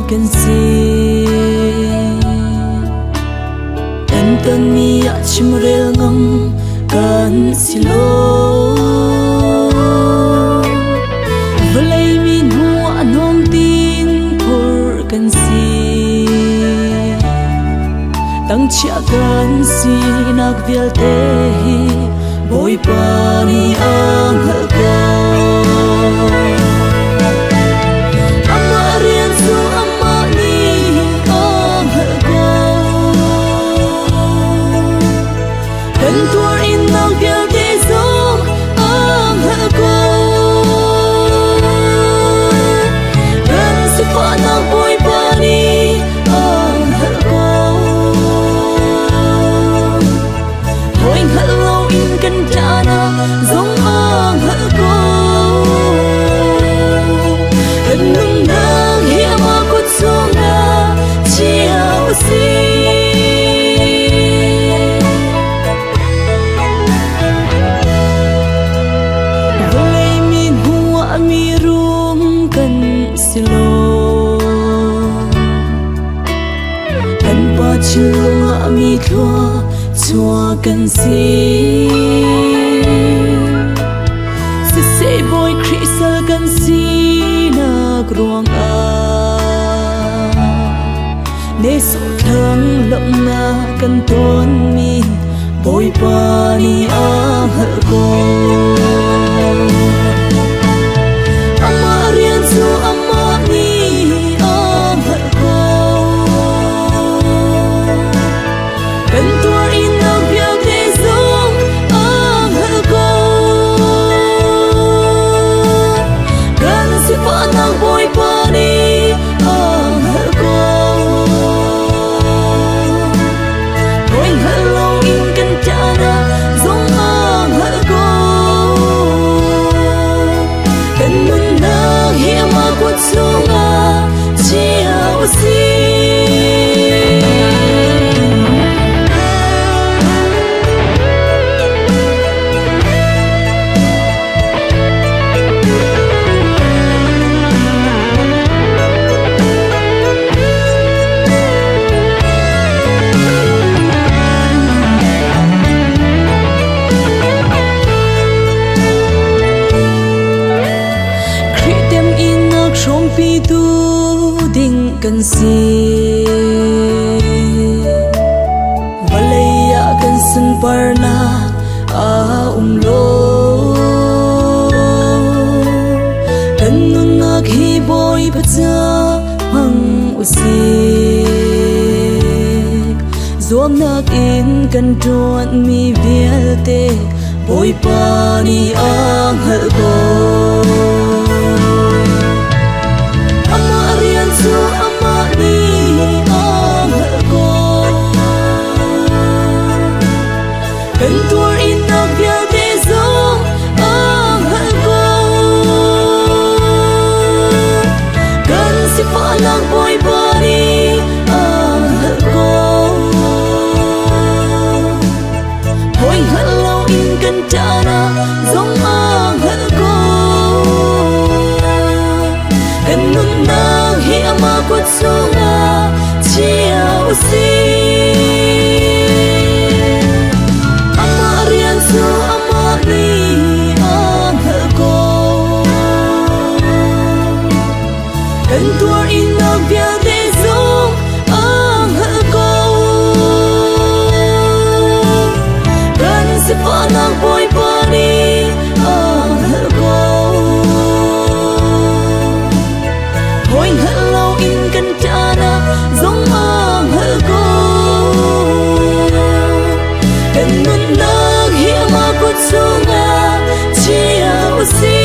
kan si tan mi a chimrel ngam kan silo vlei min hu anong tin por kan si tang chia kan si nak vial te hi Bawipa Nih Hngalh ko Amah rian su Amah Nih Hngalh ko kan tuar in nak vial te zong Hngalh ko kan sipa nak Bawipa Nih Hngalh ko hoi Hngalh in kan jana zong Hngalh ko kan nung nang hi ama kut songa chiao si vlei min huwa mi rum kan silo kan pa chilunga mi thua chua kan si se boy kristal kan si nak ruang a ne so thang lam na kan ton mi Bawipa Nih Hngalh ko Amah rian su Amah Nih Hngalh ko kan tuar in nak vial te zong Hngalh ko kan sipa nak Bawipa Nih Hngalh ko hoi Hngalh in kan jana zong Hngalh ko kan nun nang hi ama kut songa chiao si pi tu ding kan si valaya kan sun parna a lo kan nun nak hi boy pacha hang usi zoam nak in kan tuan mi vial te Bawipa Nih Hngalh ko Amah rian su Amah Nih Hngalh ko kan tuar in nak vial te zong Hngalh ko kan sipa nak Bawipa Nih Hngalh ko hoi Hngalh in kan jana zong Hngalh ko kan nun nang hi ama kut songa chiao si Amah rian su Amah Nih Hngalh ko kan tuar in nak vial te zong Hngalh ko kan sipa nak Bawipa Nih Hngalh ko hoi Hngalh in kan jana zong Hngalh ko kan nun nang hi ama kut songa chiao si